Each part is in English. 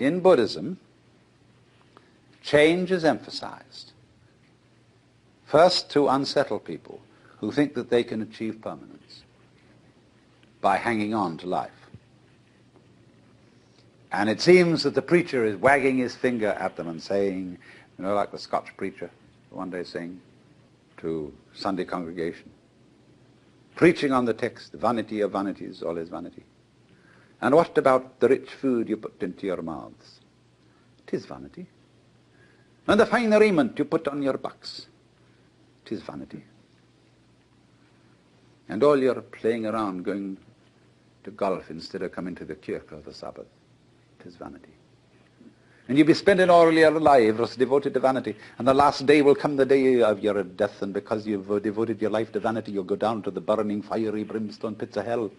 in Buddhism, change is emphasized. First, to unsettle people who think that they can achieve permanence by hanging on to life. And it seems that the preacher is wagging his finger at them and saying, you know, like the Scotch preacher one day saying to Sunday congregation, preaching on the text, vanity of vanities, all is vanity. And what about the rich food you put into your mouths? 'Tis vanity. And the fine raiment you put on your backs, 'tis vanity. And all your playing around, going to golf instead of coming to the kirk of the Sabbath, 'tis vanity. And you'll be spending all your lives devoted to vanity. And the last day will come, the day of your death, and because you've devoted your life to vanity, you'll go down to the burning, fiery, brimstone pits of hell.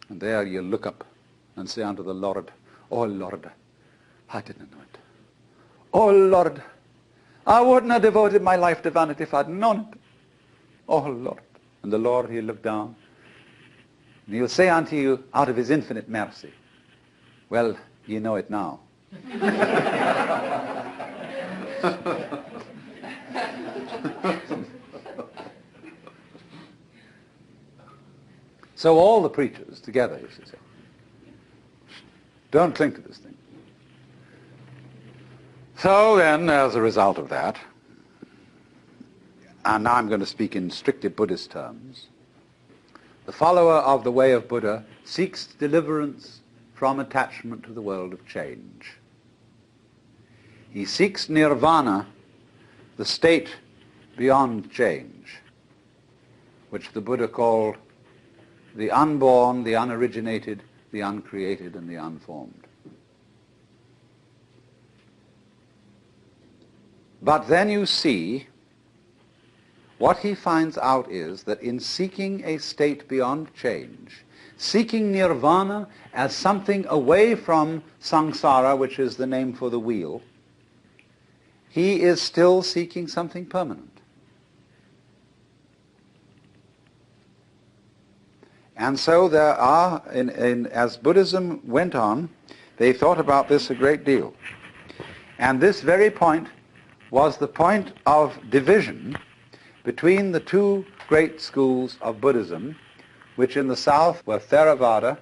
And there you'll look up and say unto the Lord, oh Lord, I didn't know it. Oh Lord, I wouldn't have devoted my life to vanity if I'd known it. Oh Lord. And the Lord, he'll look down, and he'll say unto you, out of his infinite mercy, well, you know it now. So all the preachers together, you should say, don't cling to this thing. So then, as a result of that, and now I'm going to speak in strictly Buddhist terms, the follower of the way of Buddha seeks deliverance from attachment to the world of change. He seeks nirvana, the state beyond change, which the Buddha called the unborn, the unoriginated, the uncreated, and the unformed. But then you see, what he finds out is that in seeking a state beyond change, seeking nirvana as something away from samsara, which is the name for the wheel, he is still seeking something permanent. And so there are, as Buddhism went on, they thought about this a great deal. And this very point was the point of division between the two great schools of Buddhism, which in the south were Theravada,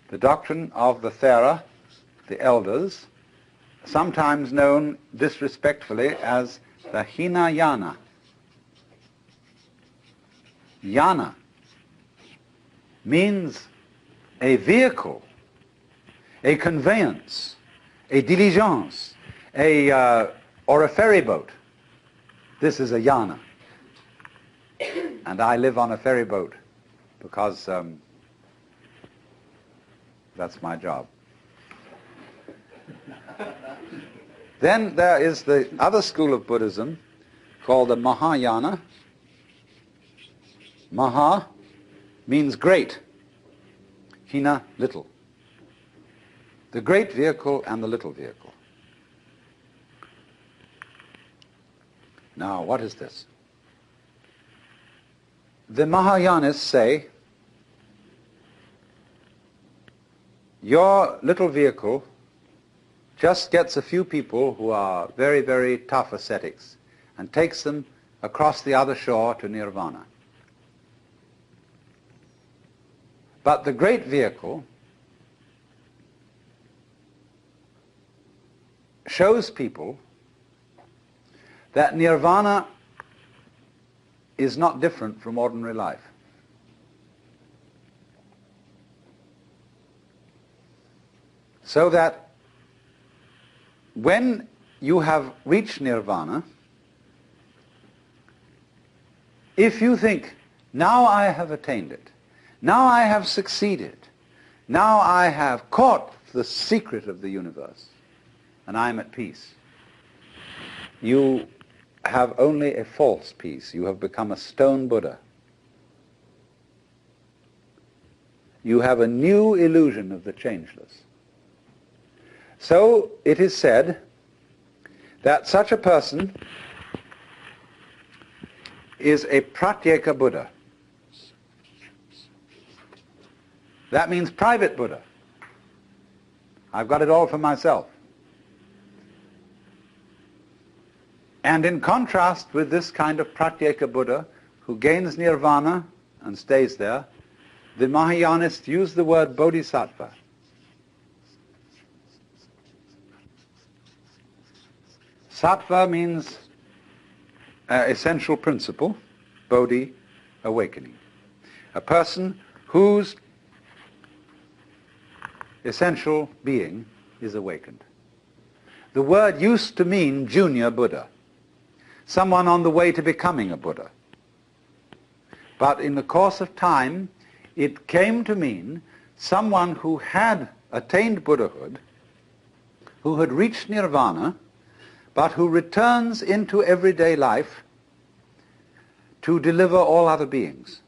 the doctrine of the Thera, the elders, sometimes known disrespectfully as the Hinayana. Yana means a vehicle, a conveyance, a diligence, or a ferry boat. This is a yana. And I live on a ferry boat because that's my job. Then there is the other school of Buddhism called the Mahayana. Maha means great. Hina, little. The great vehicle and the little vehicle. Now, what is this? The Mahayanists say, your little vehicle just gets a few people who are very, very tough ascetics and takes them across the other shore to nirvana. But the great vehicle shows people that nirvana is not different from ordinary life. So that when you have reached nirvana, if you think, now I have attained it, now I have succeeded, now I have caught the secret of the universe, and I am at peace, you have only a false peace. You have become a stone Buddha. You have a new illusion of the changeless. So it is said that such a person is a Pratyeka Buddha. That means private Buddha. I've got it all for myself. And in contrast with this kind of Pratyeka Buddha, who gains nirvana and stays there, the Mahayanists use the word bodhisattva. Sattva means essential principle, bodhi, awakening. A person whose essential being is awakened. The word used to mean junior Buddha, someone on the way to becoming a Buddha. But in the course of time, it came to mean someone who had attained Buddhahood, who had reached nirvana, but who returns into everyday life to deliver all other beings.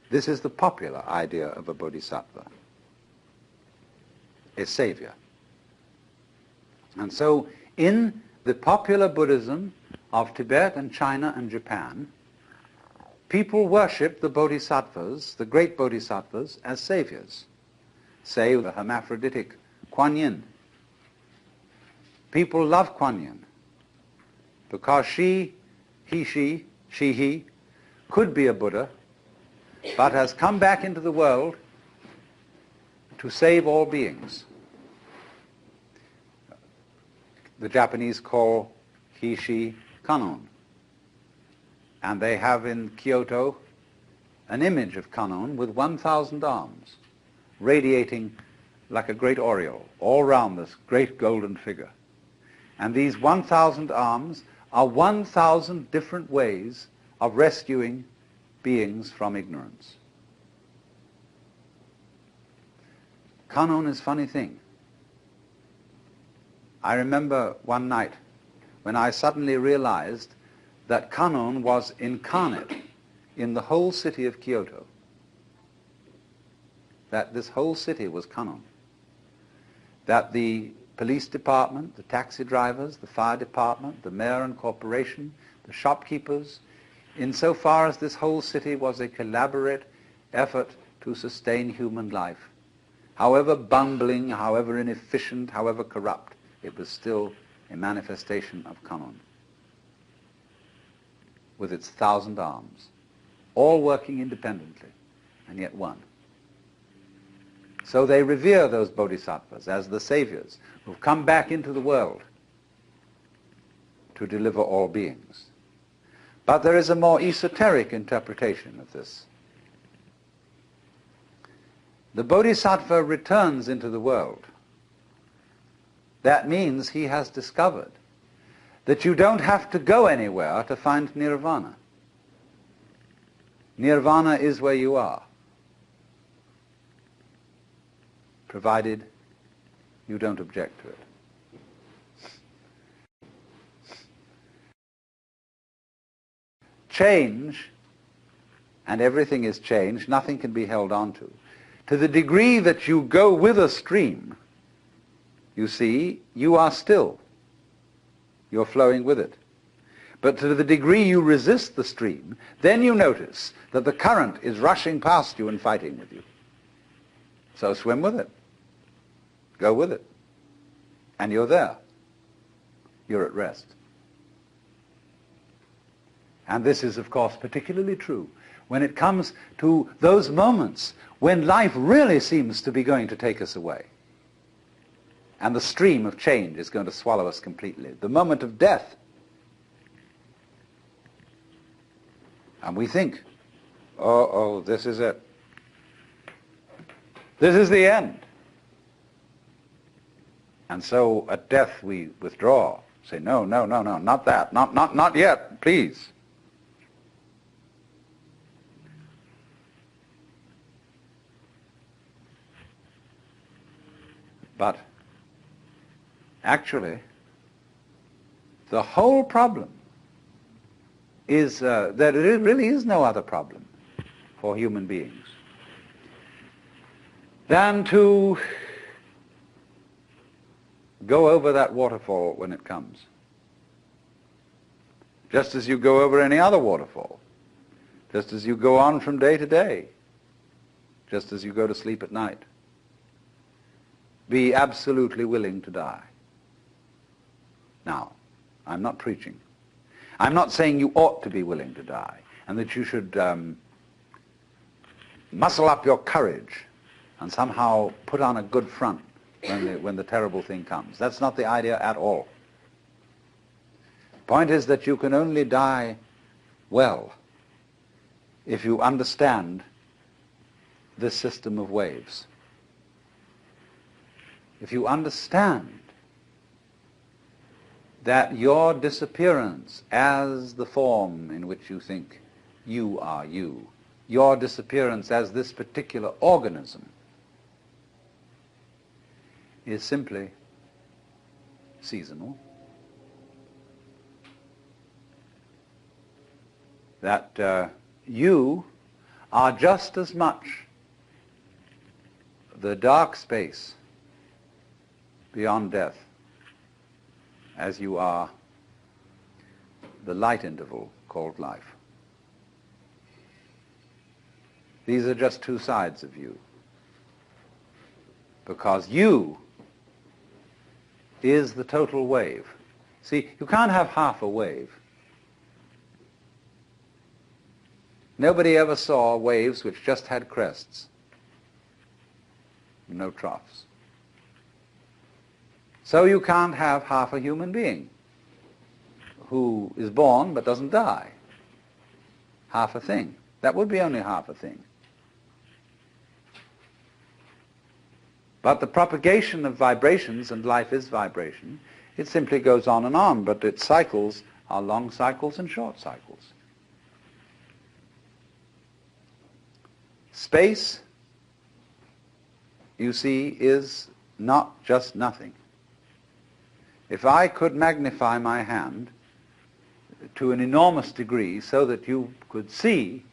This is the popular idea of a bodhisattva, a savior. And so in the popular Buddhism of Tibet and China and Japan, people worship the bodhisattvas, the great bodhisattvas, as saviors. Say the hermaphroditic Kuan Yin. People love Kuan Yin because he could be a Buddha, but has come back into the world to save all beings. The Japanese call he Kannon. And they have in Kyoto an image of Kannon with 1,000 arms, radiating like a great aureole all round this great golden figure. And these 1,000 arms are 1,000 different ways of rescuing beings from ignorance. Kannon is a funny thing. I remember one night when I suddenly realized that Kannon was incarnate in the whole city of Kyoto. That this whole city was Kannon. That the police department, the taxi drivers, the fire department, the mayor and corporation, the shopkeepers, insofar as this whole city was a collaborate effort to sustain human life, however bumbling, however inefficient, however corrupt, it was still a manifestation of Kannon, with its 1,000 arms, all working independently, and yet one. So they revere those bodhisattvas as the saviors who've come back into the world to deliver all beings. But there is a more esoteric interpretation of this. The bodhisattva returns into the world. That means he has discovered that you don't have to go anywhere to find nirvana. Nirvana is where you are, provided you don't object to it. Change, and everything is change, nothing can be held on to. To the degree that you go with a stream, you see, you are still. You're flowing with it. But to the degree you resist the stream, then you notice that the current is rushing past you and fighting with you. So swim with it. Go with it. And you're there. You're at rest. And this is, of course, particularly true when it comes to those moments when life really seems to be going to take us away. And the stream of change is going to swallow us completely. The moment of death. And we think, oh, this is it. This is the end. And so at death we withdraw. Say, no, not that. Not yet, please. But actually, the whole problem is that there really is no other problem for human beings than to go over that waterfall when it comes. Just as you go over any other waterfall. just as you go on from day to day, just as you go to sleep at night. Be absolutely willing to die. Now, I'm not preaching. I'm not saying you ought to be willing to die and that you should muscle up your courage and somehow put on a good front when the terrible thing comes. That's not the idea at all. The point is that you can only die well if you understand this system of waves. If you understand that your disappearance as the form in which you think you are you, your disappearance as this particular organism, is simply seasonal, that you are just as much the dark space beyond death as you are the light interval called life. These are just two sides of you, because you is the total wave. See, you can't have half a wave. Nobody ever saw waves which just had crests, no troughs. So you can't have half a human being who is born but doesn't die. Half a thing. That would be only half a thing. But the propagation of vibrations, and life is vibration, it simply goes on and on, but its cycles are long cycles and short cycles. Space, you see, is not just nothing. If I could magnify my hand to an enormous degree so that you could see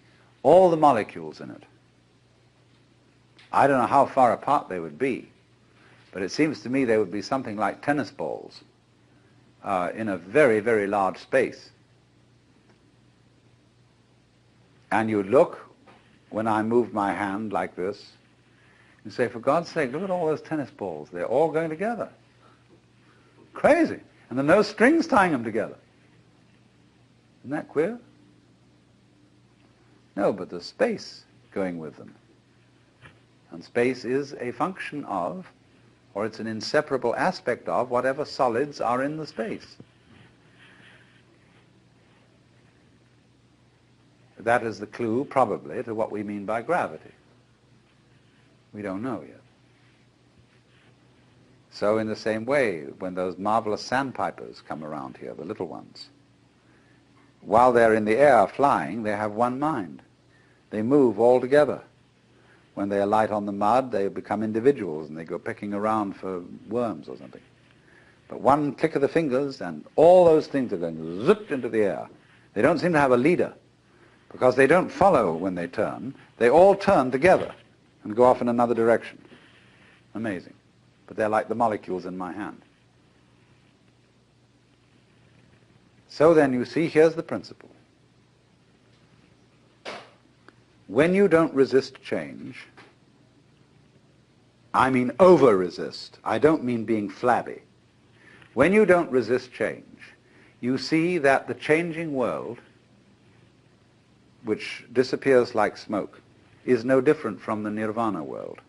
all the molecules in it, I don't know how far apart they would be, but it seems to me they would be something like tennis balls in a very, very large space. And you'd look, when I moved my hand like this, and say, for God's sake, look at all those tennis balls. They're all going together. Crazy. And there are no strings tying them together. Isn't that queer? No, but there's space going with them. And space is a function of, or it's an inseparable aspect of, whatever solids are in the space. That is the clue, probably, to what we mean by gravity. We don't know yet. So in the same way, when those marvelous sandpipers come around here, the little ones, while they're in the air flying, they have one mind. They move all together. When they alight on the mud, they become individuals and they go pecking around for worms or something. But one click of the fingers and all those things are going zip into the air. They don't seem to have a leader because they don't follow when they turn. They all turn together and go off in another direction. Amazing. But they're like the molecules in my hand. So then you see, here's the principle. When you don't resist change, I mean over-resist. I don't mean being flabby. When you don't resist change, you see that the changing world, which disappears like smoke, is no different from the nirvana world.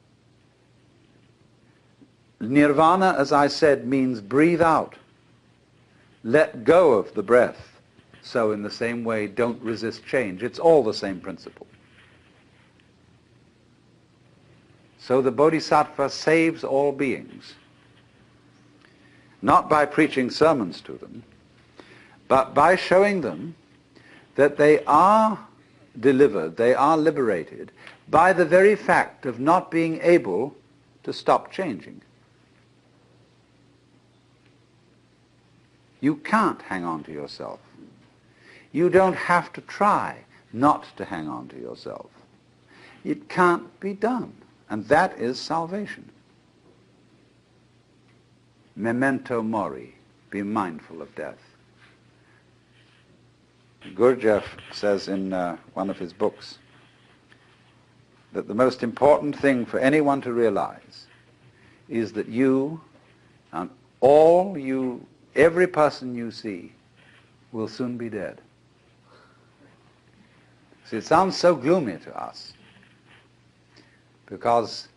Nirvana, as I said, means breathe out. Let go of the breath. So in the same way, don't resist change. It's all the same principle. So the Bodhisattva saves all beings, not by preaching sermons to them, but by showing them that they are delivered, they are liberated, by the very fact of not being able to stop changing. You can't hang on to yourself. You don't have to try not to hang on to yourself. It can't be done. And that is salvation. Memento mori, be mindful of death. Gurdjieff says in one of his books that the most important thing for anyone to realize is that you and every person you see will soon be dead. See, it sounds so gloomy to us because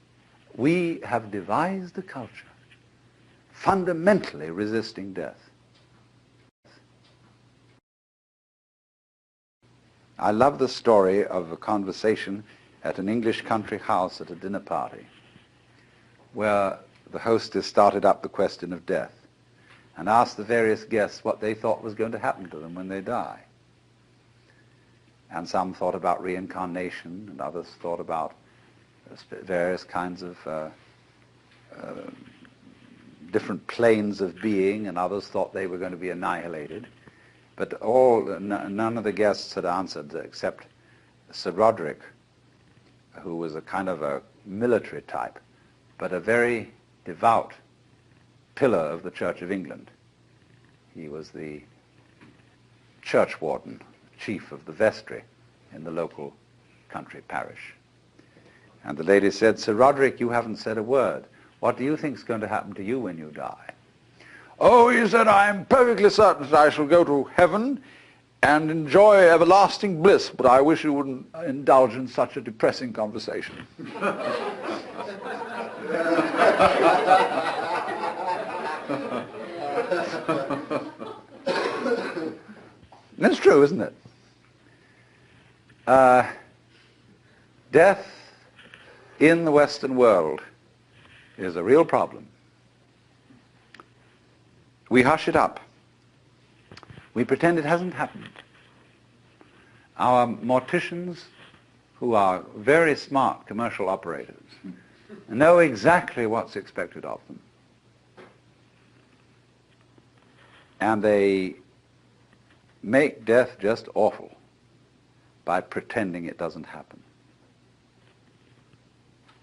we have devised a culture fundamentally resisting death. I love the story of a conversation at an English country house at a dinner party where the hostess started up the question of death and asked the various guests what they thought was going to happen to them when they die. And some thought about reincarnation, and others thought about various kinds of different planes of being, and others thought they were going to be annihilated. But none of the guests had answered except Sir Roderick, who was a kind of a military type, but a very devout pillar of the Church of England. He was the church warden, chief of the vestry in the local country parish. And the lady said, "Sir Roderick, you haven't said a word. What do you think is going to happen to you when you die?" "Oh," he said, "I am perfectly certain that I shall go to heaven and enjoy everlasting bliss, but I wish you wouldn't indulge in such a depressing conversation." That's true, isn't it? Death in the Western world is a real problem. We hush it up. We pretend it hasn't happened. Our morticians, who are very smart commercial operators, know exactly what's expected of them. And they make death just awful by pretending it doesn't happen.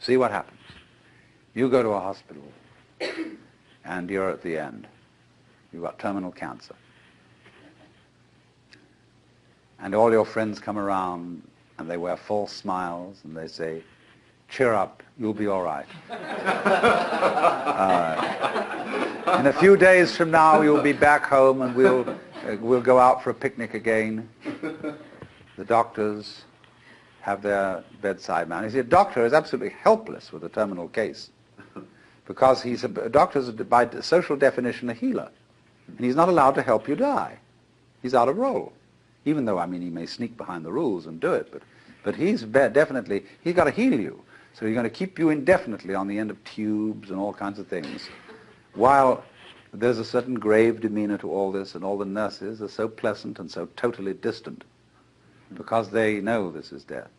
See what happens. You go to a hospital and you're at the end. You've got terminal cancer. And all your friends come around and they wear false smiles and they say, "Cheer up, you'll be all right. In a few days from now you'll be back home and we'll go out for a picnic again." The doctors have their bedside man. You see, a doctor is absolutely helpless with a terminal case because a doctor is by social definition a healer. And he's not allowed to help you die. He's out of role. Even though, he may sneak behind the rules and do it, but he's got to heal you. So he's going to keep you indefinitely on the end of tubes and all kinds of things. While there's a certain grave demeanor to all this, and all the nurses are so pleasant and so totally distant because they know this is death.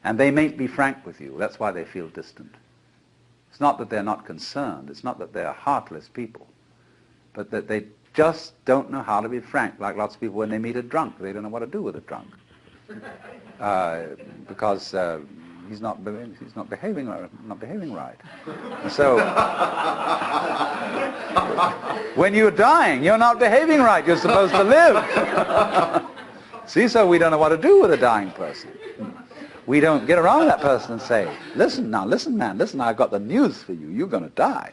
And they mayn't be frank with you. That's why they feel distant. It's not that they're not concerned. It's not that they're heartless people, but that they just don't know how to be frank, like lots of people when they meet a drunk. They don't know what to do with a drunk because he's not behaving right. And so when you're dying, you're not behaving right. You're supposed to live. See, so we don't know what to do with a dying person. We don't get around that person and say, listen, man, I've got the news for you. You're going to die.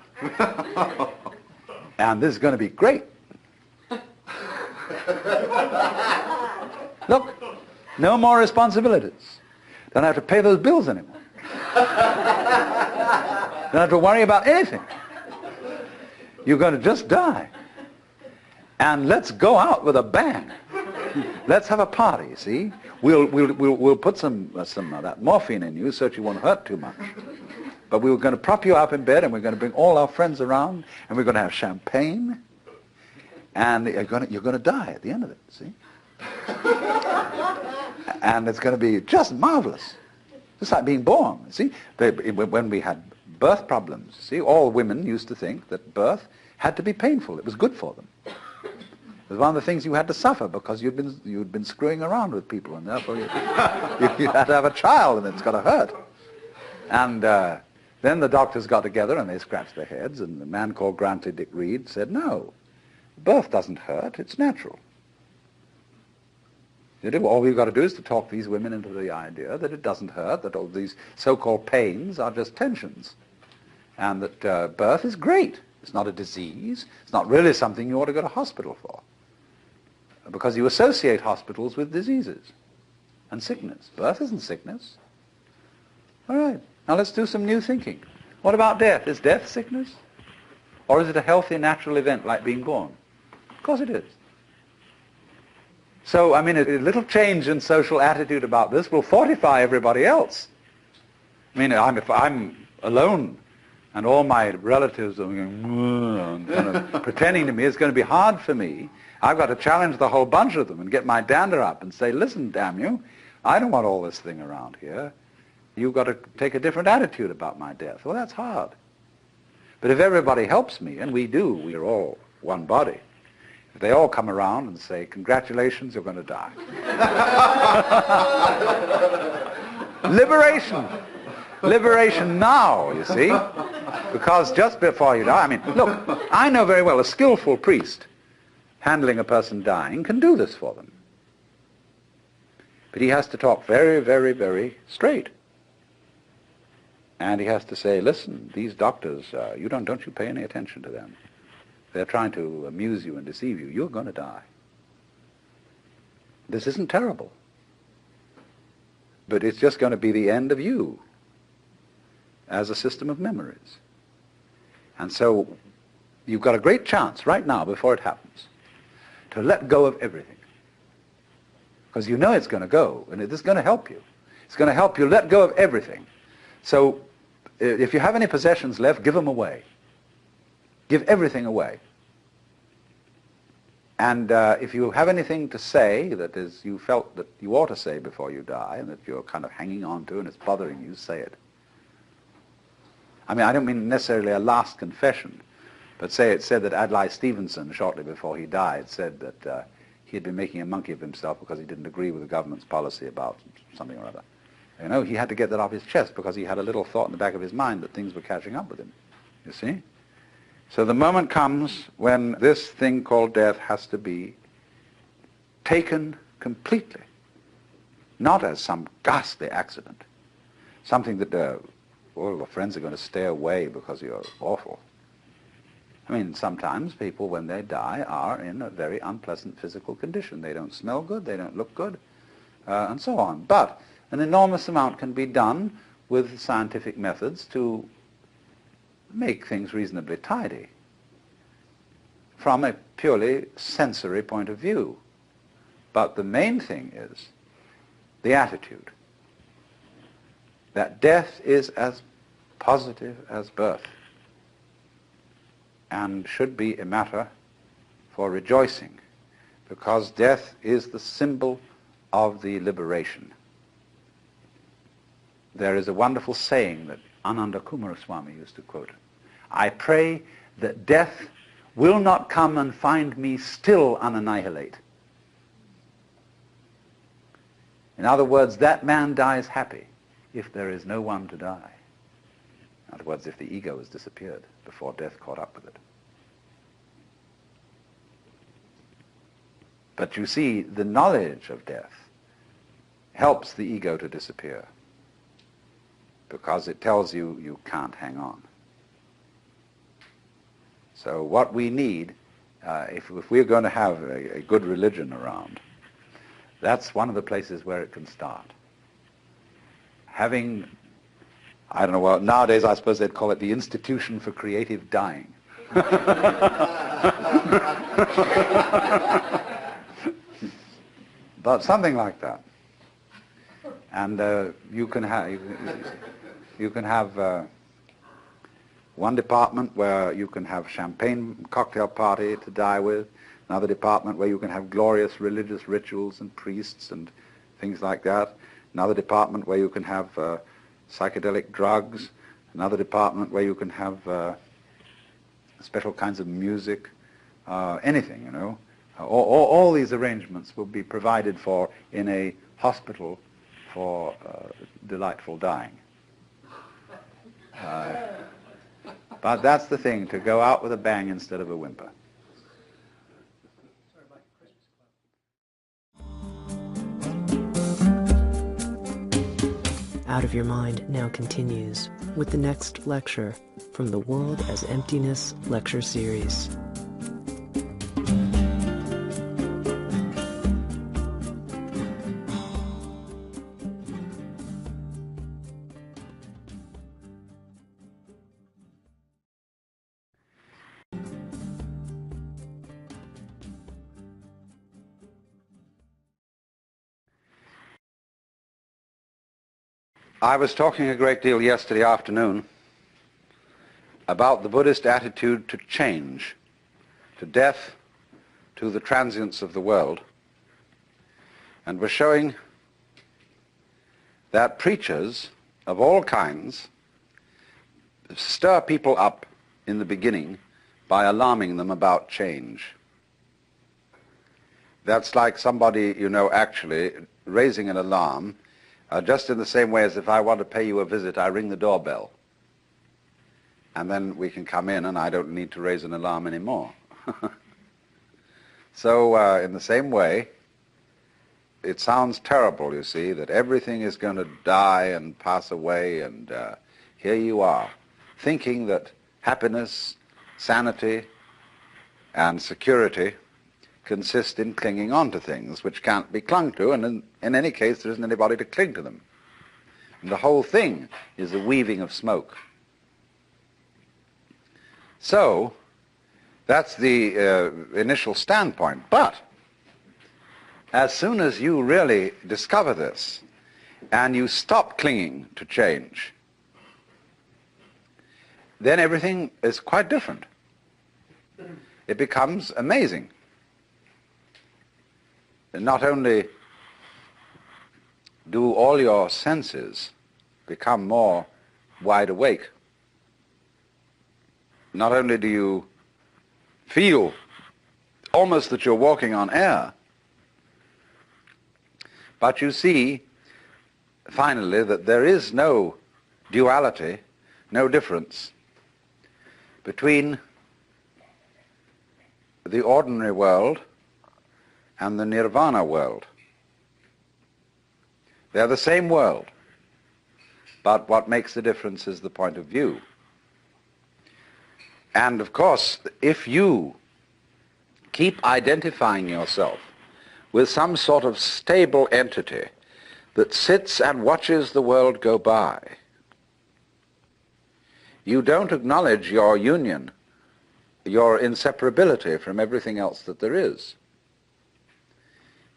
And this is going to be great. Look, no more responsibilities. Don't have to pay those bills anymore. Don't have to worry about anything. You're going to just die. And let's go out with a bang. Let's have a party, see? We'll put some that morphine in you so that you won't hurt too much. But we were going to prop you up in bed, and we're going to bring all our friends around, and we're going to have champagne, and you're going to die at the end of it, see? And it's going to be just marvelous. Just like being born, see? When we had birth problems, see, all women used to think that birth had to be painful. It was good for them. It was one of the things you had to suffer because you'd been screwing around with people, and therefore you had to have a child, and it's got to hurt. And then the doctors got together and they scratched their heads, and the man called Grantley Dick Reed said, "No, birth doesn't hurt, it's natural." All we've got to do is to talk these women into the idea that it doesn't hurt, that all these so-called pains are just tensions, and that birth is great. It's not a disease. It's not really something you ought to go to hospital for, because you associate hospitals with diseases and sickness. Birth isn't sickness. All right, now let's do some new thinking. What about death? Is death sickness? Or is it a healthy, natural event like being born? Of course it is. So, I mean, a little change in social attitude about this will fortify everybody else. I mean, if I'm alone and all my relatives are going, kind of pretending to me, it's going to be hard for me. I've got to challenge the whole bunch of them and get my dander up and say, listen, damn you, I don't want all this thing around here. You've got to take a different attitude about my death. Well, that's hard. But if everybody helps me, and we do, we're all one body, if they all come around and say, congratulations, you're going to die. Liberation. Liberation now, you see. Because just before you die, I mean, look, I know very well a skillful priest handling a person dying can do this for them. But he has to talk very, very, very straight. And he has to say, listen, these doctors, don't you pay any attention to them. They're trying to amuse you and deceive you. You're going to die. This isn't terrible. But it's just going to be the end of you as a system of memories. And so you've got a great chance right now, before it happens, to let go of everything. Because you know it's going to go, and it is going to help you. It's going to help you let go of everything. So if you have any possessions left, give them away. Give everything away. And if you have anything to say that is you felt that you ought to say before you die, and that you're kind of hanging on to and it's bothering you, say it. I mean, I don't mean necessarily a last confession, but say it said that Adlai Stevenson, shortly before he died, said that he had been making a monkey of himself because he didn't agree with the government's policy about something or other. You know, he had to get that off his chest because he had a little thought in the back of his mind that things were catching up with him. You see? So the moment comes when this thing called death has to be taken completely, not as some ghastly accident, something that all the friends are going to stay away because you're awful. I mean, sometimes people, when they die, are in a very unpleasant physical condition. They don't smell good, they don't look good, and so on. But an enormous amount can be done with scientific methods to make things reasonably tidy from a purely sensory point of view. But the main thing is the attitude that death is as positive as birth and should be a matter for rejoicing, because death is the symbol of the liberation. There is a wonderful saying that Ananda Kumaraswamy used to quote. I pray that death will not come and find me still unannihilate. In other words, that man dies happy if there is no one to die. In other words, if the ego has disappeared before death caught up with it. But you see, the knowledge of death helps the ego to disappear, because it tells you you can't hang on. So what we need, if we're going to have a good religion around, that's one of the places where it can start. Having, I don't know, well, nowadays I suppose they'd call it the Institution for Creative Dying. But something like that. And you can have one department where you can have champagne cocktail party to die with, another department where you can have glorious religious rituals and priests and things like that, another department where you can have psychedelic drugs, another department where you can have special kinds of music, anything, you know. All these arrangements will be provided for in a hospital for delightful dying. But that's the thing, to go out with a bang instead of a whimper. Out of Your Mind now continues with the next lecture from the World as Emptiness lecture series. I was talking a great deal yesterday afternoon about the Buddhist attitude to change, to death, to the transience of the world, and was showing that preachers of all kinds stir people up in the beginning by alarming them about change. That's like somebody, actually raising an alarm, just in the same way as if I want to pay you a visit, I ring the doorbell. And then we can come in and I don't need to raise an alarm anymore. So in the same way, it sounds terrible, you see, that everything is going to die and pass away, and here you are, thinking that happiness, sanity, and security consist in clinging on to things which can't be clung to, and in any case there isn't anybody to cling to them. And the whole thing is the weaving of smoke. So that's the initial standpoint. But as soon as you really discover this and you stop clinging to change, then everything is quite different. It becomes amazing. Not only do all your senses become more wide awake, not only do you feel almost that you're walking on air, but you see finally that there is no duality, no difference between the ordinary world and the nirvana world. They're the same world, but what makes the difference is the point of view. And of course, if you keep identifying yourself with some sort of stable entity that sits and watches the world go by, you don't acknowledge your union, your inseparability from everything else that there is.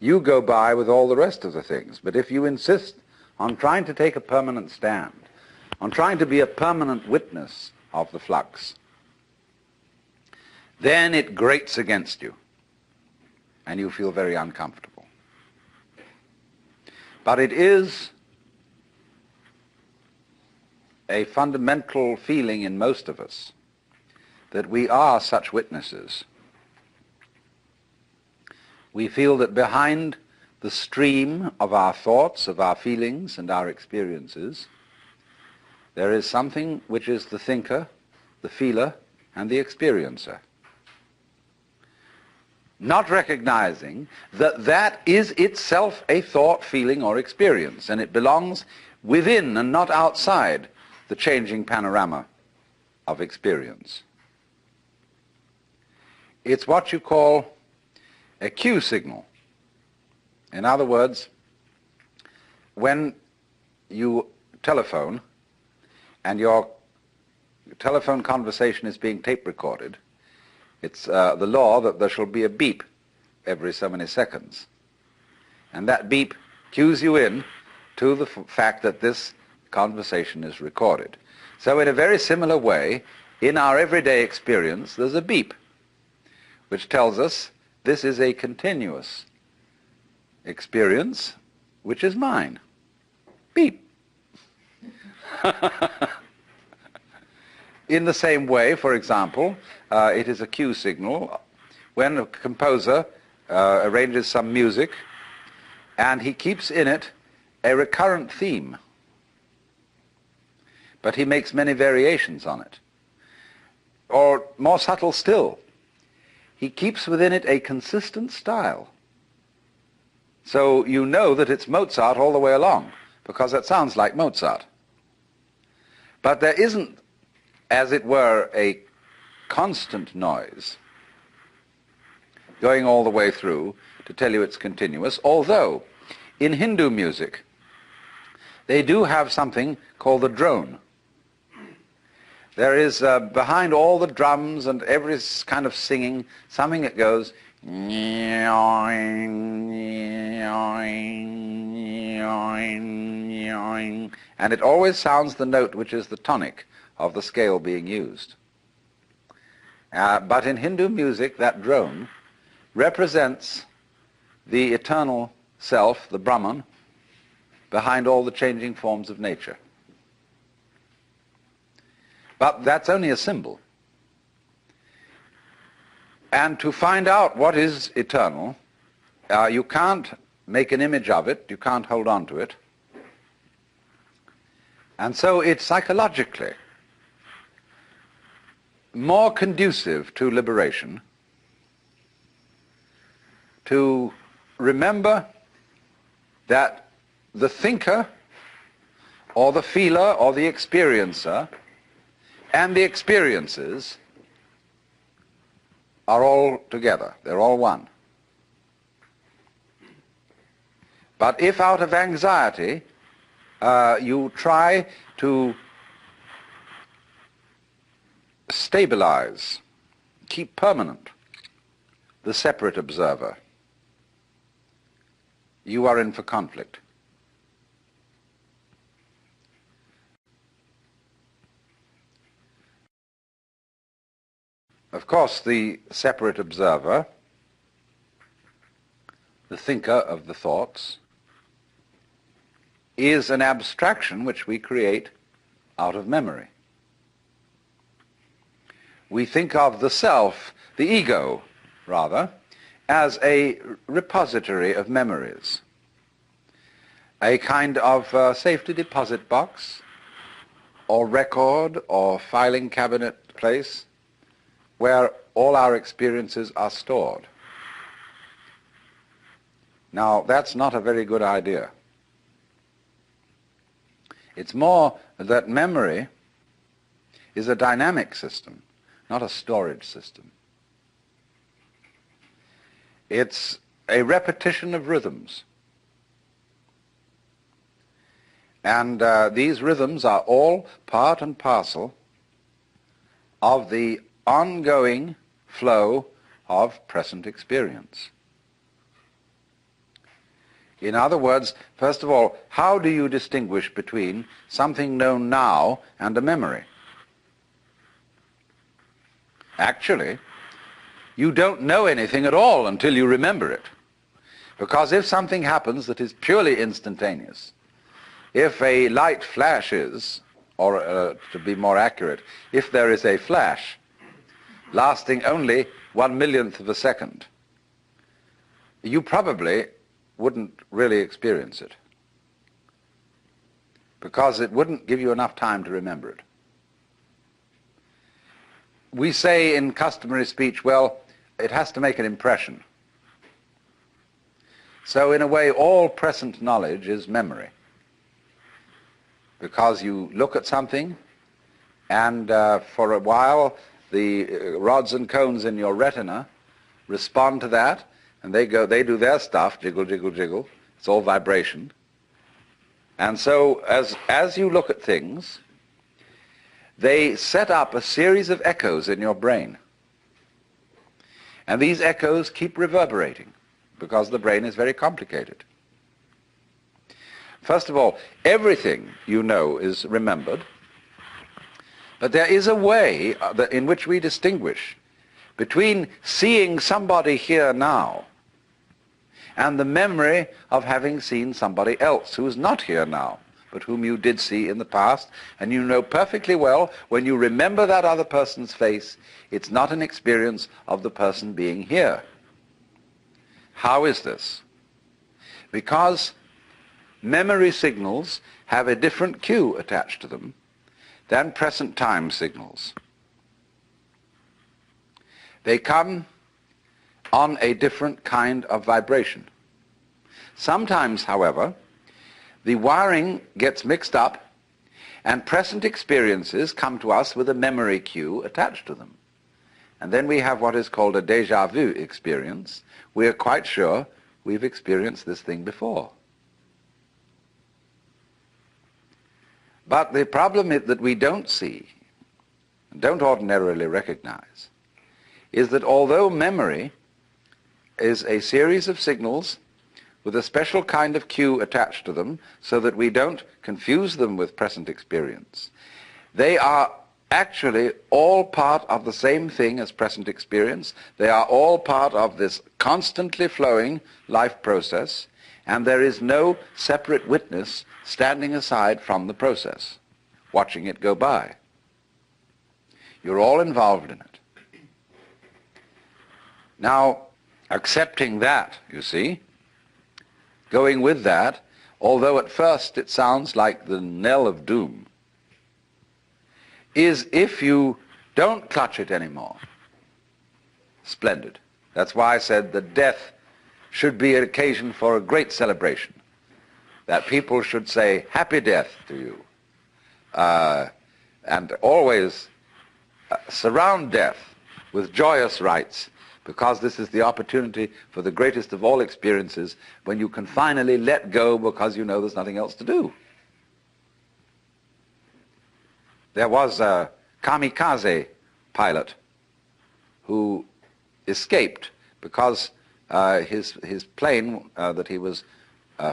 You go by with all the rest of the things. But if you insist on trying to take a permanent stand, on trying to be a permanent witness of the flux, then it grates against you, and you feel very uncomfortable. But it is a fundamental feeling in most of us that we are such witnesses. We feel that behind the stream of our thoughts, of our feelings, and our experiences, there is something which is the thinker, the feeler, and the experiencer. Not recognizing that that is itself a thought, feeling, or experience, and it belongs within and not outside the changing panorama of experience. It's what you call a cue signal. In other words, when you telephone and your telephone conversation is being tape recorded, it's the law that there shall be a beep every so many seconds. And that beep cues you in to the fact that this conversation is recorded. So in a very similar way, in our everyday experience, there's a beep which tells us this is a continuous experience, which is mine. Beep. In the same way, for example, it is a cue signal when a composer arranges some music and he keeps in it a recurrent theme, but he makes many variations on it. Or more subtle still, he keeps within it a consistent style. So you know that it's Mozart all the way along, because that sounds like Mozart. But there isn't, as it were, a constant noise going all the way through to tell you it's continuous, although in Hindu music they do have something called the drone. There is behind all the drums and every kind of singing something that goes and it always sounds the note which is the tonic of the scale being used. But in Hindu music, that drone represents the eternal self, the Brahman, behind all the changing forms of nature. But that's only a symbol. And to find out what is eternal, you can't make an image of it, you can't hold on to it. And so it's psychologically more conducive to liberation to remember that the thinker or the feeler or the experiencer and the experiences are all together. They're all one. But if out of anxiety you try to stabilize, keep permanent the separate observer, you are in for conflict. Of course, the separate observer, the thinker of the thoughts, is an abstraction which we create out of memory. We think of the self, the ego, rather, as a repository of memories, a kind of safety deposit box or record or filing cabinet place where all our experiences are stored. Now, that's not a very good idea. It's more that memory is a dynamic system, not a storage system. It's a repetition of rhythms. And these rhythms are all part and parcel of the ongoing flow of present experience. In other words, first of all, how do you distinguish between something known now and a memory? Actually, you don't know anything at all until you remember it. Because if something happens that is purely instantaneous, if a light flashes, or to be more accurate, if there is a flash lasting only 1/1,000,000th of a second, you probably wouldn't really experience it because it wouldn't give you enough time to remember it. We say in customary speech, well, it has to make an impression. So in a way, all present knowledge is memory, because you look at something and for a while the rods and cones in your retina respond to that, and they do their stuff, jiggle, jiggle, jiggle. It's all vibration. And so as you look at things, they set up a series of echoes in your brain. And these echoes keep reverberating because the brain is very complicated. First of all, everything you know is remembered, but there is a way in which we distinguish between seeing somebody here now and the memory of having seen somebody else who is not here now, but whom you did see in the past, and you know perfectly well when you remember that other person's face, it's not an experience of the person being here. How is this? Because memory signals have a different cue attached to them than present time signals. They come on a different kind of vibration. Sometimes, however, the wiring gets mixed up, and present experiences come to us with a memory cue attached to them. And then we have what is called a déjà vu experience. We are quite sure we've experienced this thing before. But the problem that we don't see, don't ordinarily recognize, is that although memory is a series of signals with a special kind of cue attached to them so that we don't confuse them with present experience, they are actually all part of the same thing as present experience. They are all part of this constantly flowing life process, and there is no separate witness standing aside from the process, watching it go by. You're all involved in it. Now, accepting that, you see, going with that, although at first it sounds like the knell of doom, is if you don't clutch it anymore. Splendid. That's why I said that death should be an occasion for a great celebration, that people should say, happy death to you, and always surround death with joyous rites, because this is the opportunity for the greatest of all experiences when you can finally let go because you know there's nothing else to do. There was a kamikaze pilot who escaped because his plane that he was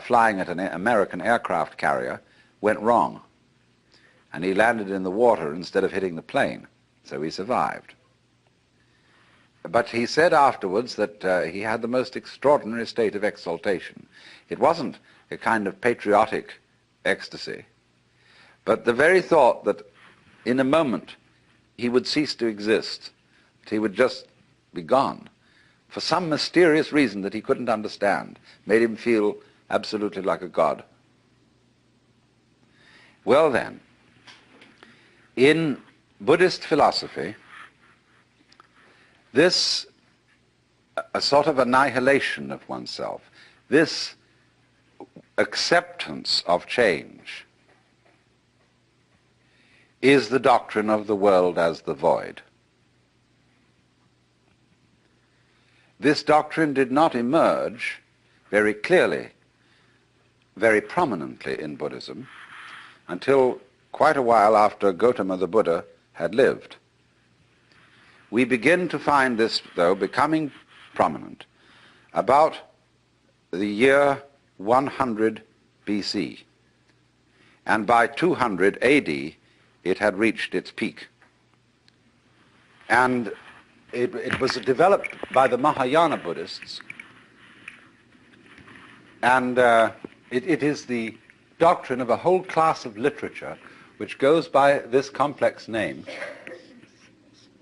flying at an American aircraft carrier went wrong, and he landed in the water instead of hitting the plane, so he survived. But he said afterwards that he had the most extraordinary state of exaltation. It wasn't a kind of patriotic ecstasy, but the very thought that in a moment he would cease to exist, that he would just be gone, for some mysterious reason that he couldn't understand, made him feel absolutely like a god. Well then, in Buddhist philosophy, this a sort of annihilation of oneself, this acceptance of change, is the doctrine of the world as the void. This doctrine did not emerge very clearly, very prominently in Buddhism until quite a while after Gautama the Buddha had lived. We begin to find this, though, becoming prominent about the year 100 BC. And by 200 AD, it had reached its peak. And it was developed by the Mahayana Buddhists, and it is the doctrine of a whole class of literature which goes by this complex name,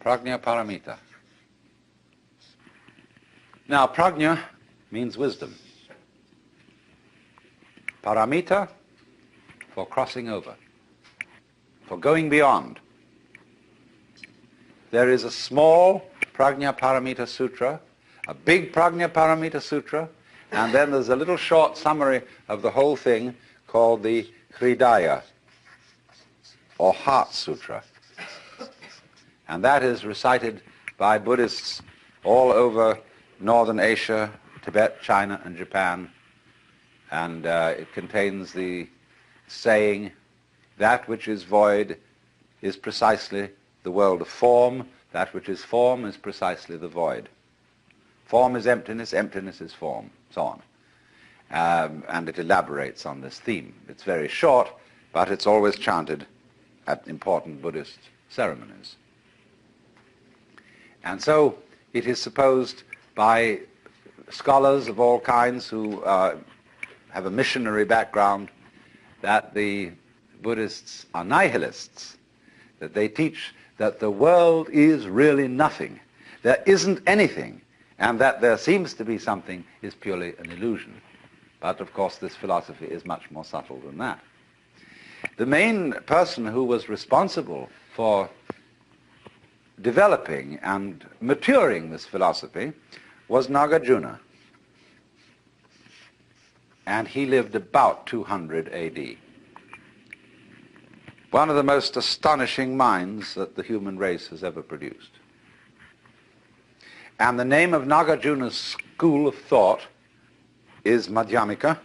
Prajna Paramita. Now, Prajna means wisdom. Paramita, for crossing over, for going beyond. There is a small Prajna Paramita Sutra, a big Prajna Paramita Sutra, and then there's a little short summary of the whole thing called the Hridaya, or Heart Sutra. And that is recited by Buddhists all over Northern Asia, Tibet, China, and Japan. And it contains the saying, that which is void is precisely the world of form, that which is form is precisely the void. Form is emptiness, emptiness is form, so on. And it elaborates on this theme. It's very short, but it's always chanted at important Buddhist ceremonies. And so it is supposed by scholars of all kinds who have a missionary background that the Buddhists are nihilists, that they teach that the world is really nothing, there isn't anything, and that there seems to be something is purely an illusion. But of course this philosophy is much more subtle than that. The main person who was responsible for developing and maturing this philosophy was Nagarjuna. and he lived about 200 AD. One of the most astonishing minds that the human race has ever produced. And the name of Nagarjuna's school of thought is Madhyamika,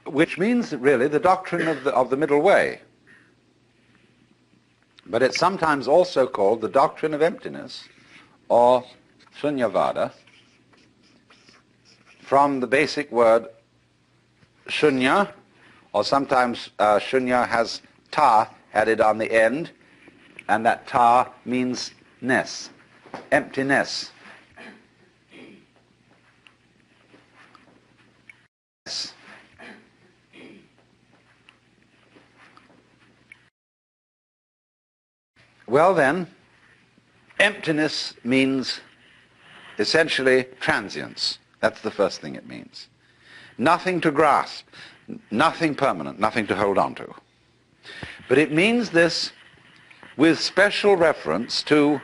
which means really the doctrine of the middle way. But it's sometimes also called the doctrine of emptiness, or Shunyavada, from the basic word shunya, or sometimes shunya has ta added on the end, and that ta means ness, emptiness. Well then, emptiness means essentially transience. That's the first thing it means. Nothing to grasp, nothing permanent, nothing to hold on to. But it means this with special reference to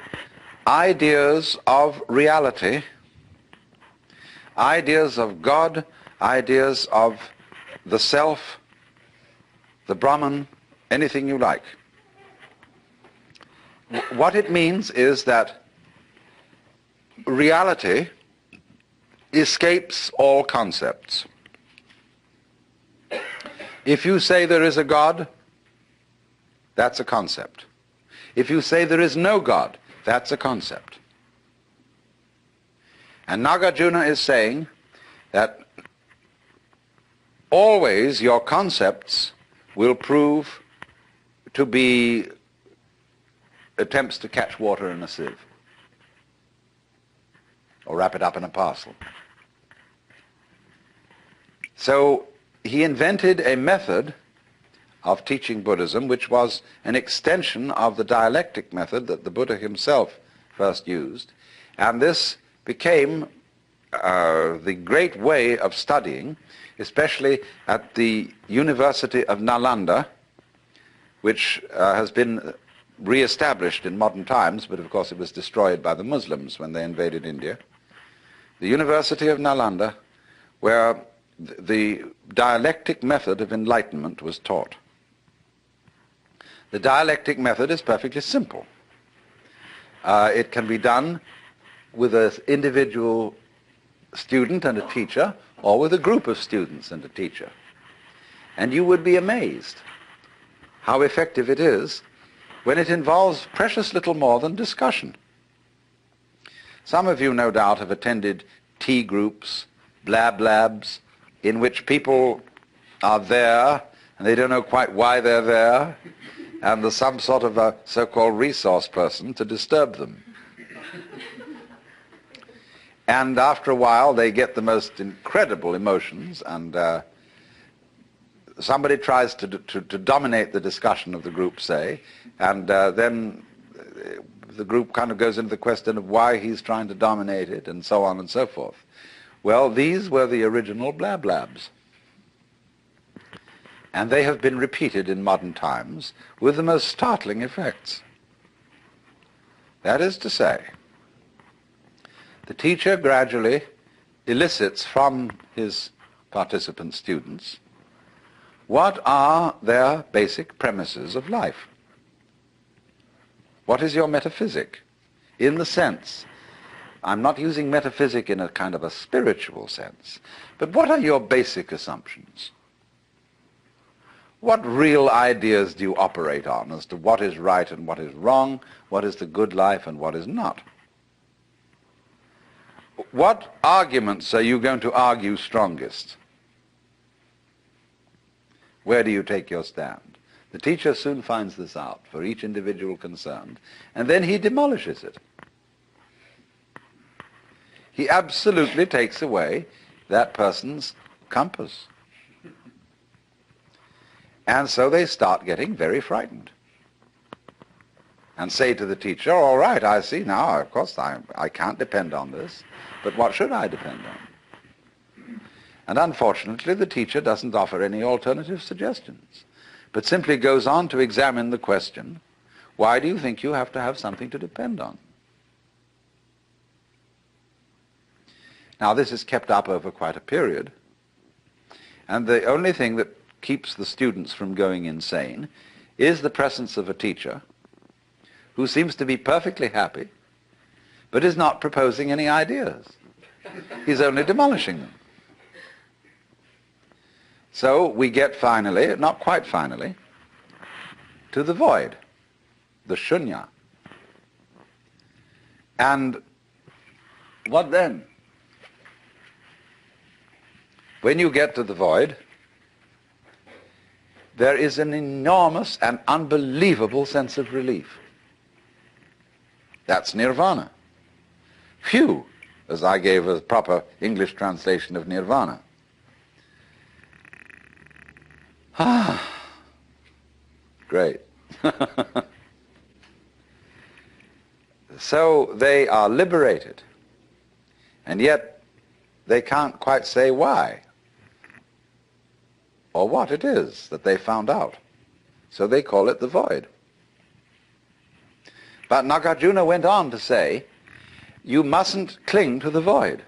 ideas of reality, ideas of God, ideas of the self, the Brahman, anything you like. What it means is that reality escapes all concepts. If you say there is a God, that's a concept. If you say there is no God, that's a concept. And Nagarjuna is saying that always your concepts will prove to be attempts to catch water in a sieve or wrap it up in a parcel. So he invented a method of teaching Buddhism which was an extension of the dialectic method that the Buddha himself first used, and this became the great way of studying, especially at the University of Nalanda, which has been re-established in modern times, but of course it was destroyed by the Muslims when they invaded India. The University of Nalanda, where the dialectic method of enlightenment was taught. The dialectic method is perfectly simple. It can be done with an individual student and a teacher, or with a group of students and a teacher. And you would be amazed how effective it is when it involves precious little more than discussion. Some of you, no doubt, have attended tea groups, blab labs, in which people are there and they don't know quite why they're there, and there's some sort of a so-called resource person to disturb them. And after a while they get the most incredible emotions, and somebody tries to dominate the discussion of the group, say, and then the group kind of goes into the question of why he's trying to dominate it, and so on and so forth. Well, these were the original blab labs. And they have been repeated in modern times with the most startling effects. That is to say, the teacher gradually elicits from his participant students what are their basic premises of life. What is your metaphysic? In the sense, I'm not using metaphysic in a kind of a spiritual sense, but what are your basic assumptions? What real ideas do you operate on as to what is right and what is wrong, what is the good life and what is not? What arguments are you going to argue strongest? Where do you take your stand? The teacher soon finds this out for each individual concerned, and then he demolishes it. He absolutely takes away that person's compass. And so they start getting very frightened and say to the teacher, all right, I see now, of course I can't depend on this, but what should I depend on? And unfortunately, the teacher doesn't offer any alternative suggestions, but simply goes on to examine the question, why do you think you have to have something to depend on? Now, this is kept up over quite a period, And the only thing that keeps the students from going insane is the presence of a teacher who seems to be perfectly happy, but is not proposing any ideas. He's only demolishing them. So we get finally, not quite finally, to the void, the shunya. And what then? When you get to the void, there is an enormous and unbelievable sense of relief. That's nirvana. Phew, as I gave a proper English translation of nirvana. Ah, great. So they are liberated, and yet they can't quite say why or what it is that they found out. So they call it the void. But Nagarjuna went on to say, you mustn't cling to the void.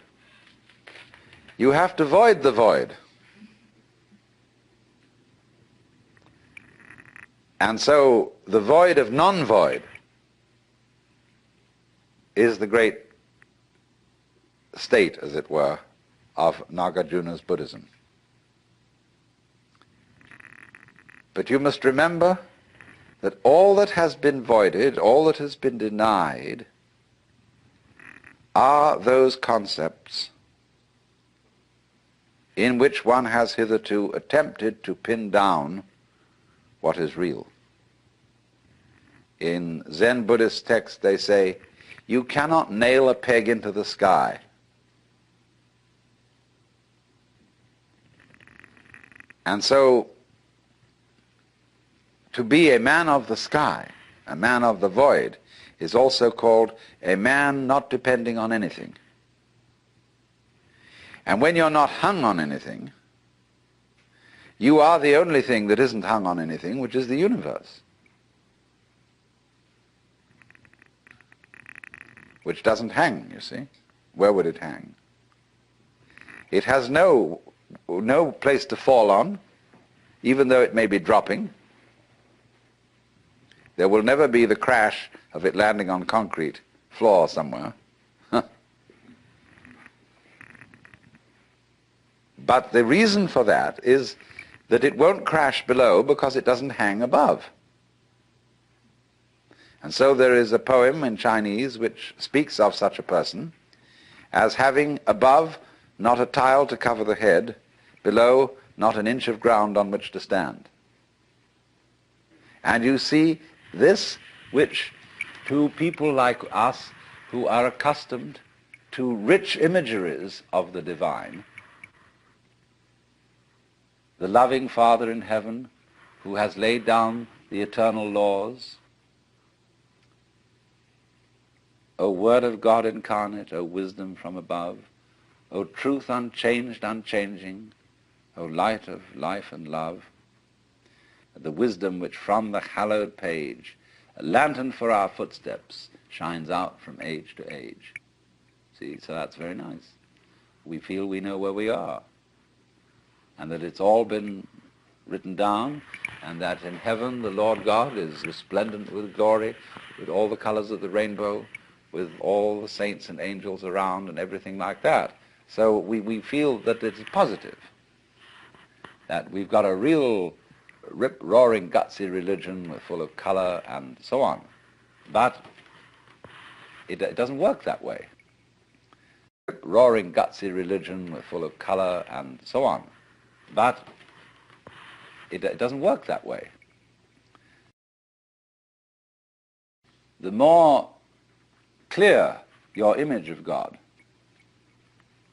You have to void the void. And so the void of non-void is the great state, as it were, of Nagarjuna's Buddhism. But you must remember that all that has been voided, all that has been denied, are those concepts in which one has hitherto attempted to pin down what is real. In Zen Buddhist texts they say, you cannot nail a peg into the sky. And so, to be a man of the sky, a man of the void, is also called a man not depending on anything. And when you're not hung on anything, you are the only thing that isn't hung on anything, which is the universe, which doesn't hang, you see. Where would it hang? It has no place to fall on, even though it may be dropping. There will never be the crash of it landing on concrete floor somewhere. But the reason for that is that it won't crash below because it doesn't hang above. And so there is a poem in Chinese which speaks of such a person as having above not a tile to cover the head, below not an inch of ground on which to stand. And you see, this which to people like us who are accustomed to rich imageries of the divine, the loving Father in heaven who has laid down the eternal laws, O Word of God incarnate, O wisdom from above, O truth unchanged, unchanging, O light of life and love, the wisdom which from the hallowed page, a lantern for our footsteps, shines out from age to age. See, so that's very nice. We feel we know where we are, and that it's all been written down, and that in heaven the Lord God is resplendent with glory, with all the colors of the rainbow, with all the saints and angels around and everything like that. So we feel that it's positive, that we've got a real rip-roaring, gutsy religion full of color and so on. But it doesn't work that way. Rip-roaring, gutsy religion full of color and so on. But it doesn't work that way. The more clear your image of God,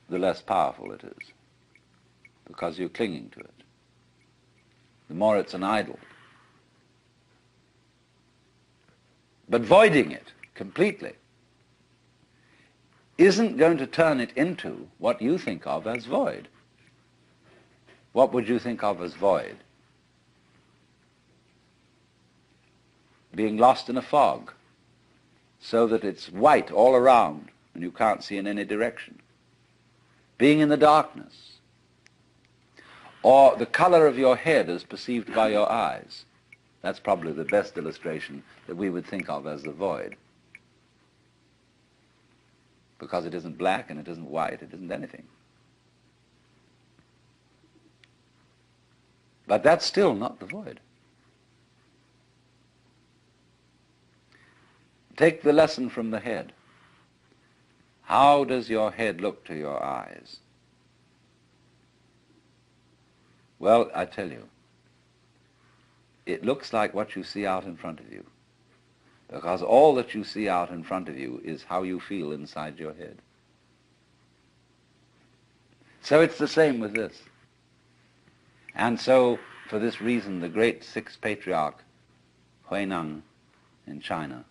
the less powerful it is, because you're clinging to it. The more it's an idol. But voiding it completely isn't going to turn it into what you think of as void. What would you think of as void? Being lost in a fog, so that it's white all around and you can't see in any direction. Being in the darkness. or the color of your head as perceived by your eyes. That's probably the best illustration that we would think of as the void. Because it isn't black and it isn't white, it isn't anything. But that's still not the void. Take the lesson from the head. How does your head look to your eyes? Well, I tell you, it looks like what you see out in front of you, because all that you see out in front of you is how you feel inside your head. So it's the same with this. And so, for this reason, the great sixth patriarch, Huineng in China,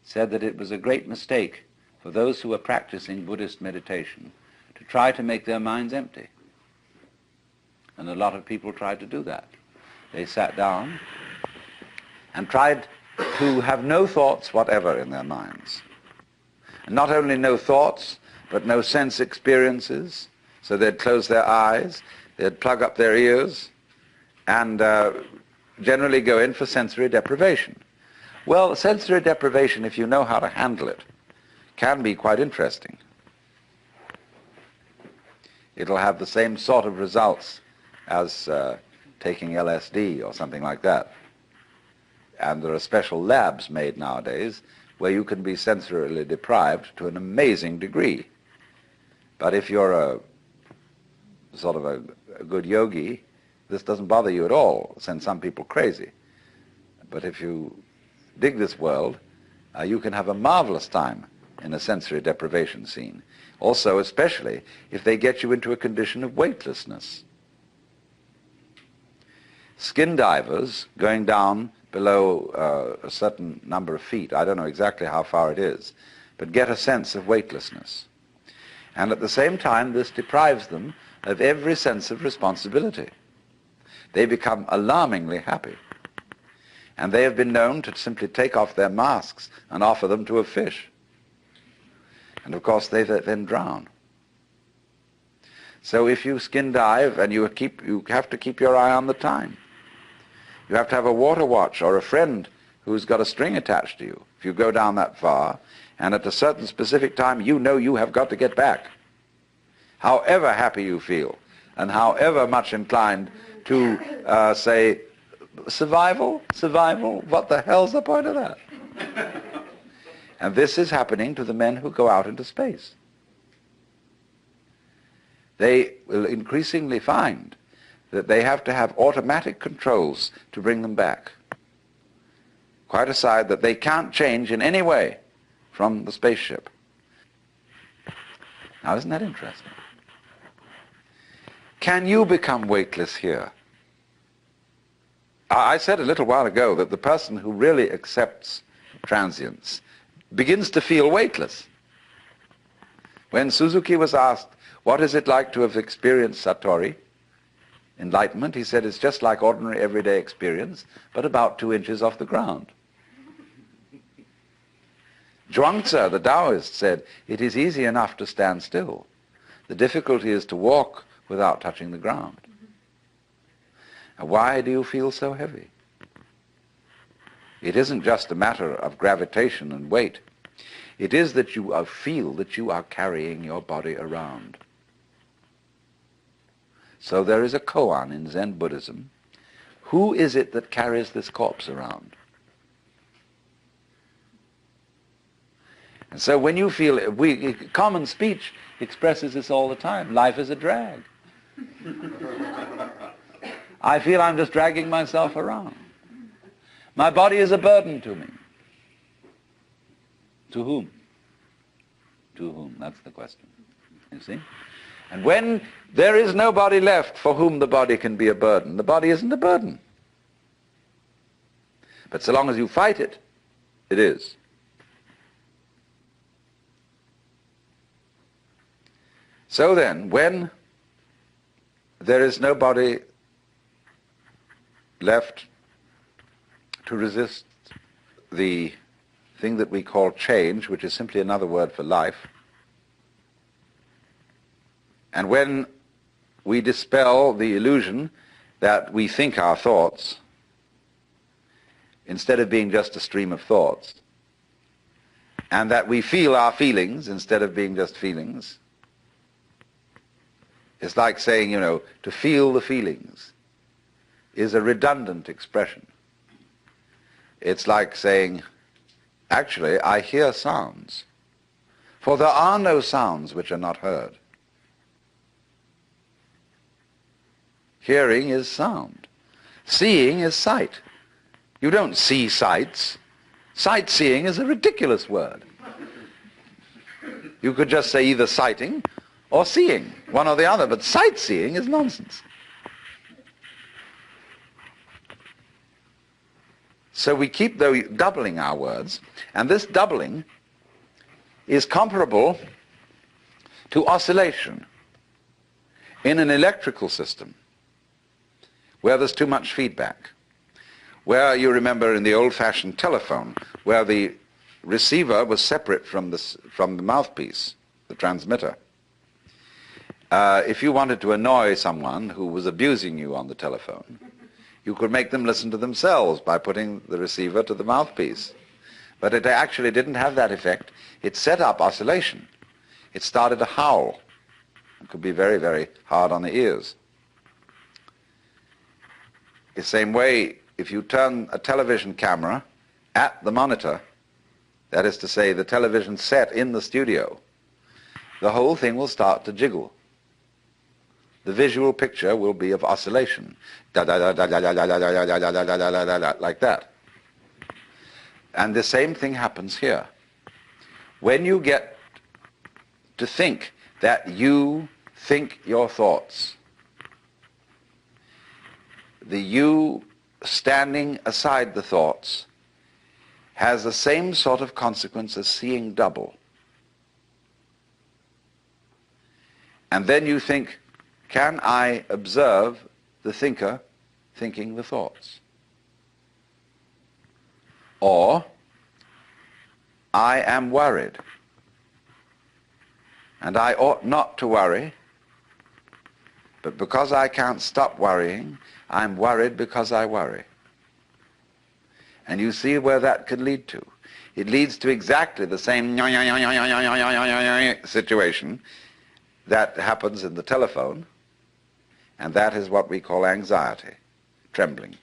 said that it was a great mistake for those who were practicing Buddhist meditation to try to make their minds empty. And a lot of people tried to do that. They sat down and tried to have no thoughts whatever in their minds. And not only no thoughts, but no sense experiences. So they'd close their eyes, they'd plug up their ears, and generally go in for sensory deprivation. Well, sensory deprivation, if you know how to handle it, can be quite interesting. It'll have the same sort of results as taking LSD or something like that. And there are special labs made nowadays where you can be sensorily deprived to an amazing degree. But if you're a sort of a good yogi, this doesn't bother you at all. It'll send some people crazy. But if you dig this world, you can have a marvelous time in a sensory deprivation scene. Also, especially if they get you into a condition of weightlessness. Skin divers going down below a certain number of feet, I don't know exactly how far it is, but get a sense of weightlessness. And at the same time, this deprives them of every sense of responsibility. They become alarmingly happy. And they have been known to simply take off their masks and offer them to a fish. And of course they then drown. So if you skin dive, and you have to keep your eye on the time. You have to have a water watch or a friend who's got a string attached to you if you go down that far, and at a certain specific time you know you have got to get back. However happy you feel, and however much inclined to say, survival, what the hell's the point of that? And this is happening to the men who go out into space. They will increasingly find that they have to have automatic controls to bring them back. Quite aside that they can't change in any way from the spaceship. Now, isn't that interesting? Can you become weightless here? I said a little while ago that the person who really accepts transience begins to feel weightless. When Suzuki was asked, what is it like to have experienced Satori, enlightenment, he said it's just like ordinary everyday experience, but about 2 inches off the ground. Zhuangzi, the Taoist, said, it is easy enough to stand still. The difficulty is to walk without touching the ground. And why do you feel so heavy? It isn't just a matter of gravitation and weight. It is that you feel that you are carrying your body around. So there is a koan in Zen Buddhism. Who is it that carries this corpse around? And so when you feel, common speech expresses this all the time. Life is a drag. I feel I'm just dragging myself around. My body is a burden to me. To whom? To whom? That's the question. You see? And when there is nobody left for whom the body can be a burden, the body isn't a burden. But so long as you fight it, it is. So then, when there is nobody left to resist the thing that we call change, which is simply another word for life, and when we dispel the illusion that we think our thoughts, instead of being just a stream of thoughts, and that we feel our feelings instead of being just feelings. It's like saying, to feel the feelings is a redundant expression. It's like saying, actually, I hear sounds, for there are no sounds which are not heard. Hearing is sound. Seeing is sight. You don't see sights. Sightseeing is a ridiculous word. You could just say either sighting or seeing, one or the other, but sightseeing is nonsense. So we keep doubling our words, and this doubling is comparable to oscillation in an electrical system where there's too much feedback, where you remember in the old-fashioned telephone, where the receiver was separate from the mouthpiece, the transmitter. If you wanted to annoy someone who was abusing you on the telephone, you could make them listen to themselves by putting the receiver to the mouthpiece. But it actually didn't have that effect. It set up oscillation. It started to howl. It could be very, very hard on the ears. The same way, if you turn a television camera at the monitor, that is to say, the television set in the studio, the whole thing will start to jiggle. The visual picture will be of oscillation, like that. And the same thing happens here. When you get to think that you think your thoughts, the you standing aside the thoughts has the same sort of consequence as seeing double. And then you think, can I observe the thinker thinking the thoughts? Or, I am worried, and I ought not to worry, but because I can't stop worrying, I'm worried because I worry. And you see where that can lead to. It leads to exactly the same situation that happens in the telephone, and that is what we call anxiety, trembling.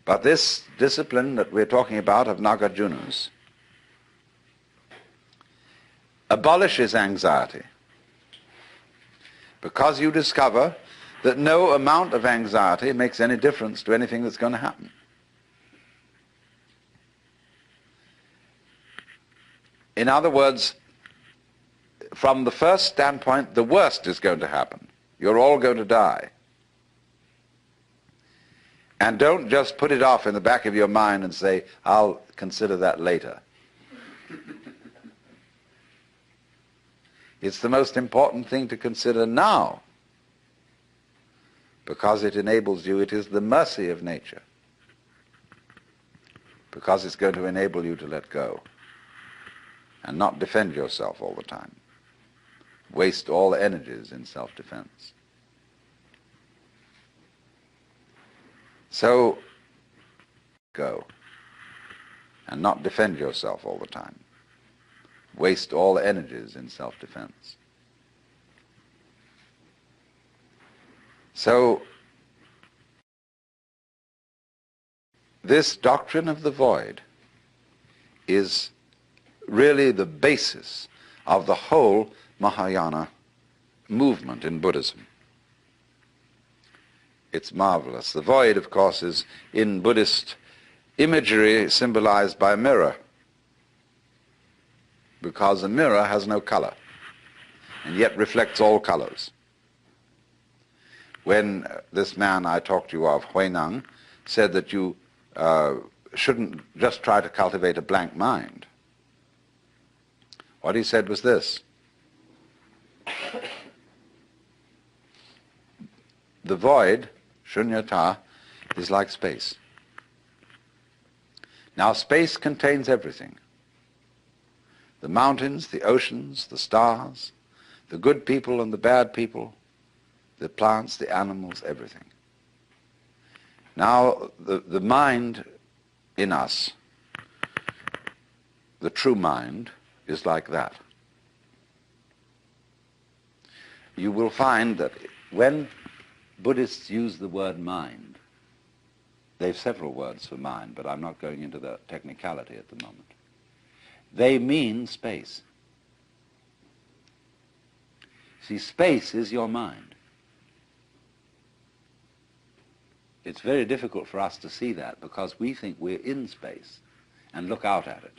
But this discipline that we're talking about of Nagarjunas abolishes anxiety, because you discover that no amount of anxiety makes any difference to anything that's going to happen. In other words, from the first standpoint, the worst is going to happen. You're all going to die. And don't just put it off in the back of your mind and say, I'll consider that later. It's the most important thing to consider now, because it enables you, it is the mercy of nature, because it's going to enable you to let go and not defend yourself all the time, waste all the energies in self-defense. So, go and not defend yourself all the time, waste all the energies in self-defense. So, this doctrine of the void is really the basis of the whole Mahayana movement in Buddhism. It's marvelous. The void, of course, is in Buddhist imagery symbolized by a mirror, because a mirror has no color and yet reflects all colors. When this man I talked to you of, Huineng, said that you shouldn't just try to cultivate a blank mind, what he said was this: the void, shunyata, is like space. Now, space contains everything. The mountains, the oceans, the stars, the good people and the bad people, the plants, the animals, everything. Now, the mind in us, the true mind, is like that. You will find that when Buddhists use the word mind, they have several words for mind, but I'm not going into the technicality at the moment. They mean space. See, space is your mind. It's very difficult for us to see that because we think we're in space and look out at it.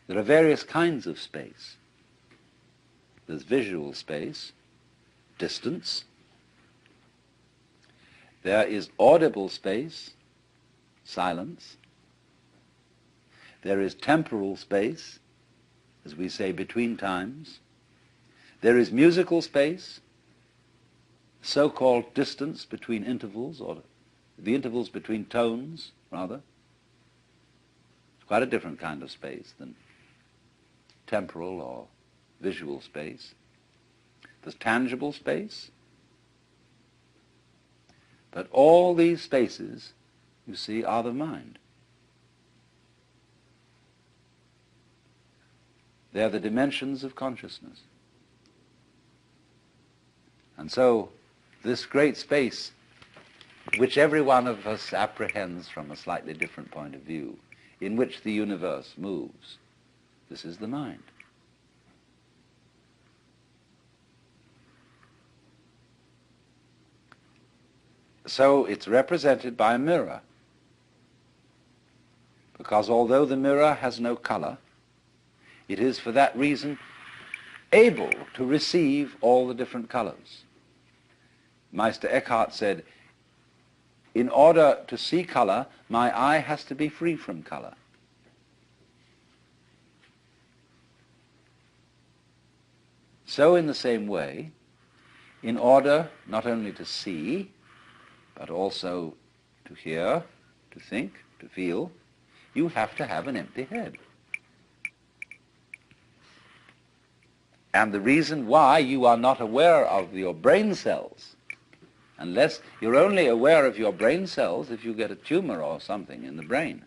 There are various kinds of space. There's visual space, distance. There is audible space, silence. There is temporal space, as we say, between times. There is musical space, so-called distance between intervals, or the intervals between tones, rather. It's quite a different kind of space than temporal or visual space. There's tangible space. But all these spaces, you see, are the mind. They're the dimensions of consciousness. And so, this great space, which every one of us apprehends from a slightly different point of view, in which the universe moves, this is the mind. So it's represented by a mirror, because although the mirror has no color, it is for that reason able to receive all the different colors. Meister Eckhart said, in order to see color, my eye has to be free from color. So in the same way, in order not only to see, but also to hear, to think, to feel, you have to have an empty head. And the reason why you are not aware of your brain cells, unless you're only aware of your brain cells if you get a tumor or something in the brain,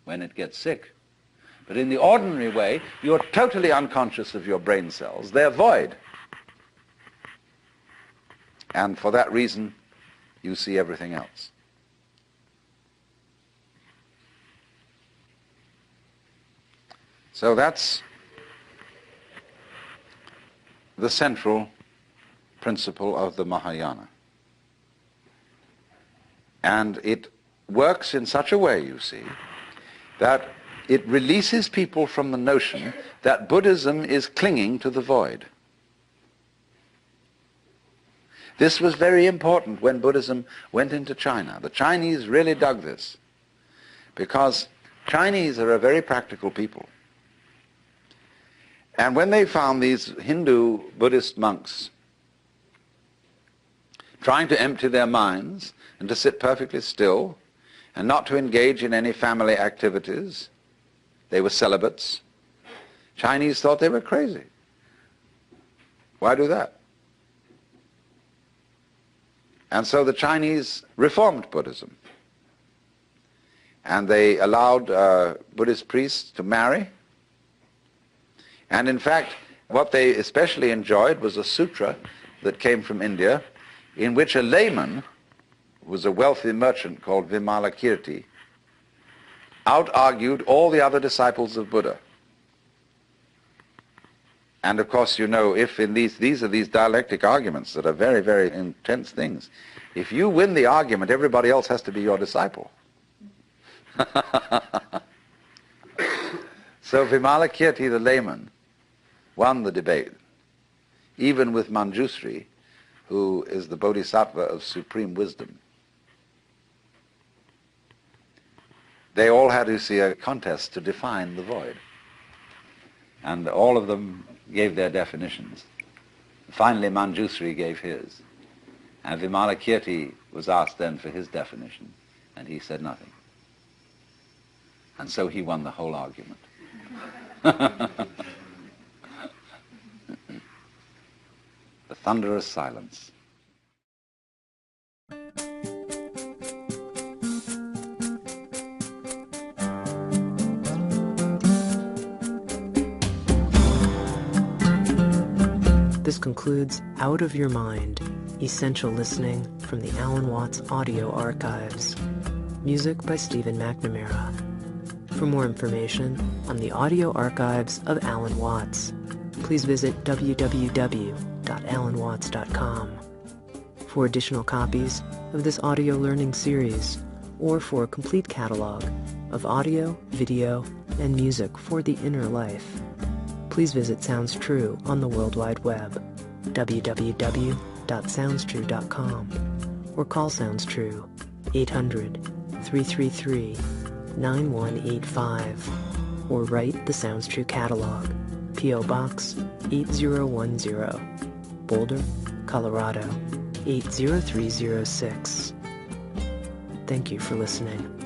when it gets sick. But in the ordinary way, you're totally unconscious of your brain cells. They're void. And for that reason, you see everything else. So that's the central principle of the Mahayana. And it works in such a way, you see, that it releases people from the notion that Buddhism is clinging to the void. This was very important when Buddhism went into China. The Chinese really dug this, because Chinese are a very practical people. And when they found these Hindu Buddhist monks trying to empty their minds and to sit perfectly still and not to engage in any family activities, they were celibates. Chinese thought they were crazy. Why do that? And so the Chinese reformed Buddhism. And they allowed Buddhist priests to marry. And in fact, what they especially enjoyed was a sutra that came from India, in which a layman, who was a wealthy merchant called Vimalakirti, out-argued all the other disciples of Buddha. And of course, you know, if in these are these dialectic arguments that are very, very intense things. If you win the argument, everybody else has to be your disciple. So Vimalakirti, the layman, won the debate, even with Manjusri, who is the bodhisattva of supreme wisdom. They all had to see a contest to define the void. And all of them gave their definitions. Finally, Manjusri gave his. And Vimalakirti was asked then for his definition, and he said nothing. And so he won the whole argument. The thunderous silence. This concludes Out of Your Mind, Essential Listening from the Alan Watts Audio Archives. Music by Stephen McNamara. For more information on the audio archives of Alan Watts, please visit www.alanwatts.com. For additional copies of this audio learning series, or for a complete catalog of audio, video, and music for the inner life, please visit Sounds True on the World Wide Web, www.soundstrue.com, or call Sounds True 800-333-9185, or write the Sounds True catalog, P.O. Box 8010, Boulder, Colorado 80306. Thank you for listening.